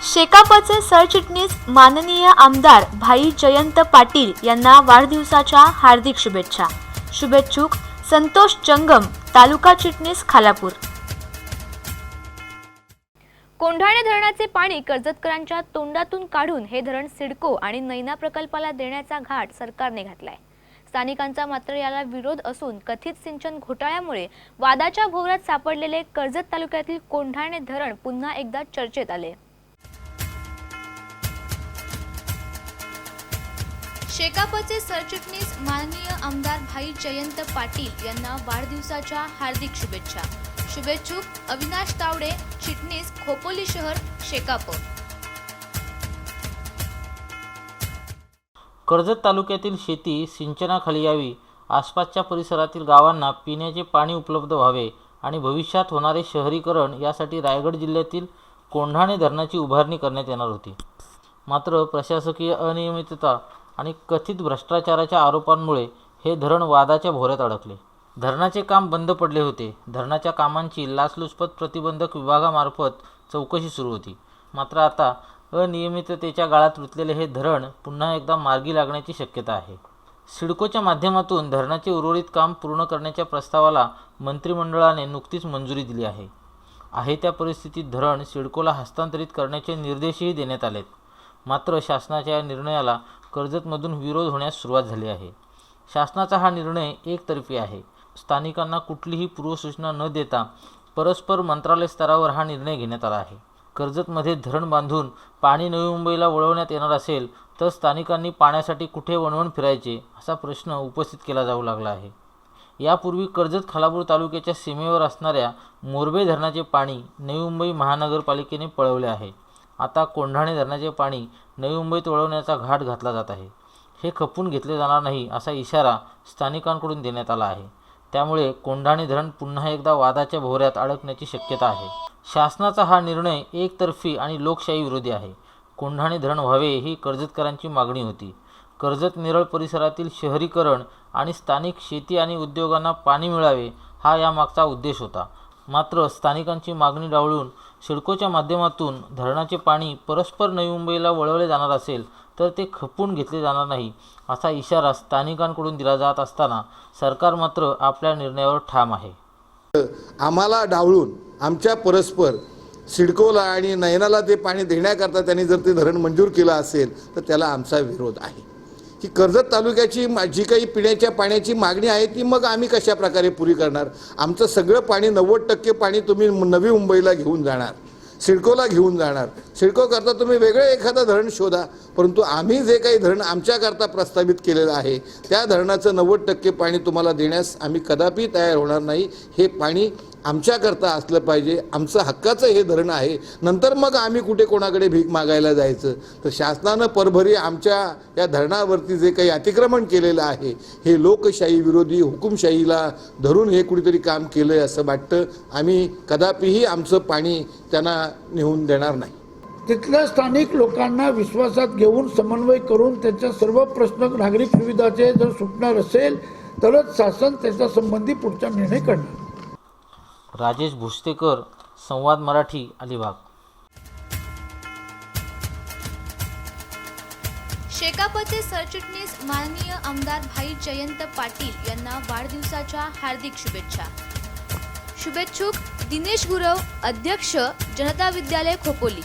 शेकापचे सरचिटणीस माननीय आमदार भाई जयंत पाटील यांना वाढदिवसाच्या हार्दिक शुभेच्छा। शुभेच्छुक संतोष जंगम, तालुका चिटणीस खालापूर। कोंढाणे धरणाचे पाणी कर्जतकरांच्या तोंडातून काढून हे धरण सिडको आणि नैना प्रकल्पाला देण्याचा घाट सरकारने घातलाय। स्थानिकांचा मात्र याला विरोध असून कथित सिंचन घोटाळ्यामुळे वादाच्या भोवऱ्यात सापडलेले कर्जत तालुक्यातील कोंढाणे धरण पुन्हा एकदा चर्चेत आले। शेकापचे सरचिटणीस माननीय आमदार भाई जयंत पाटील यांना वाढदिवसाच्या हार्दिक शुभेच्छा। शुभेच्छुक अविनाश तावडे, चिटणीस खोपोली शहर, शेकाप। कर्जत तालुक्यातील शेती सिंचनाखाली यावी, आसपासच्या परिसरातील गावांना पिण्याचे पाणी उपलब्ध व्हावे आणि भविष्यात होणारे शहरीकरण यासाठी रायगड जिल्ह्यातील कोंढाणे धरणाची उभारणी करण्यात येणार होती। मात्र प्रशासकीय अनियमितता आणि कथित भ्रष्टाचाराच्या आरोपांमुळे हे धरण वादाच्या भोवऱ्यात अडकले। धरणाचे काम बंद पडले होते। धरणाच्या कामांची लाचलुचपत प्रतिबंधक विभागामार्फत चौकशी सुरू होती। मात्र आता अनियमिततेच्या गाळात रुतलेले हे धरण पुन्हा एकदा मार्गी लागण्याची शक्यता आहे। सिडकोच्या माध्यमातून धरणाचे उर्वरित काम पूर्ण करण्याच्या प्रस्तावाला मंत्रिमंडळाने नुकतीच मंजुरी दिली आहे त्या परिस्थितीत धरण सिडकोला हस्तांतरित करण्याचे निर्देशही देण्यात आलेत। मात्र शासनाच्या या निर्णयाला कर्जतमधून विरोध होण्यास सुरुवात झाली आहे। शासनाचा हा निर्णय एकतर्फी आहे। स्थानिकांना कुठलीही पूर्वसूचना न देता परस्पर मंत्रालय स्तरावर हा निर्णय घेण्यात आला आहे। कर्जतमध्ये धरण बांधून पाणी नवी मुंबईला वळवण्यात येणार असेल तर स्थानिकांनी पाण्यासाठी कुठे वणवण फिरायचे असा प्रश्न उपस्थित केला जाऊ लागला आहे। यापूर्वी कर्जत खालापूर तालुक्याच्या सीमेवर असणाऱ्या मोरबे धरणाचे पाणी नवी मुंबई महानगरपालिकेने पळवले आहे। आता कोंढाणे धरणाचे पाणी नवी मुंबईत वळवण्याचा घाट घातला जात आहे। हे खपून घेतले जाणार नाही असा इशारा स्थानिकांकडून देण्यात आला आहे। त्यामुळे कोंढाणे धरण पुन्हा एकदा वादाच्या भोवऱ्यात अडकण्याची शक्यता आहे। शासनाचा हा निर्णय एकतर्फी आणि लोकशाही विरोधी आहे। कोंढाणे धरण व्हावे ही कर्जतकरांची मागणी होती। कर्जत नेरळ परिसरातील शहरीकरण आणि स्थानिक शेती आणि उद्योगांना पाणी मिळावे हा यामागचा उद्देश होता। मात्र स्थानिकांची मागणी डावलून सिडकोच्या माध्यमातून धरणाचे पाणी परस्पर नवी मुंबईला वळवले जाणार असेल तर ते खपून घेतले जाणार नाही असा इशारा स्थानिकांकडून दिला जात असताना सरकार मात्र आपल्या निर्णयावर ठाम आहे। आम्हाला डावळून आमच्या परस्पर सिडकोला आणि नयनाला ते पाणी देण्याकरता त्यांनी जर ते धरण मंजूर केलं असेल तर त्याला आमचा विरोध आहे। की कर्जत तालुक्याची जी काही पिण्याच्या पाण्याची मागणी आहे ती मग आम्ही कशा प्रकारे पुरी करणार? आमचं सगळं पाणी 90% पाणी तुम्ही नवी मुंबईला घेऊन जाणार, सिडकोला घेऊन जाणार। सिडको करता तुम्ही वेगळं एखादं धरण शोधा, परंतु आम्ही जे काही धरण आमच्याकरता प्रस्तावित केलेलं आहे त्या धरणाचं 90% पाणी तुम्हाला देण्यास आम्ही कदापि तयार होणार नाही। हे पाणी आमच्याकरता असलं पाहिजे, आमचं हक्काचं हे धरण आहे। नंतर मग आम्ही कुठे कोणाकडे भीक मागायला जायचं? तर शासनानं परभरी आमच्या या धरणावरती जे काही अतिक्रमण केलेलं आहे हे लोकशाही विरोधी, हुकुमशाहीला धरून हे कुठेतरी काम केलं आहे असं वाटतं। आम्ही कदापिही आमचं पाणी त्यांना नेऊन देणार नाही। तिथल्या स्थानिक लोकांना विश्वासात घेऊन समन्वय करून त्यांच्या सर्व प्रश्न नागरिक सुविधाचे जर सुटणार असेल तरच शासन त्याच्या संबंधी पुढचा निर्णय करणार। राजेश भुस्तेकर, संवाद मराठी, अलिबाग। शेकापचे सरचिटणीस माननीय आमदार भाई जयंत पाटील यांना वाढदिवसाच्या हार्दिक शुभेच्छा। शुभेच्छुक दिनेश गुरव, अध्यक्ष जनता विद्यालय खोपोली।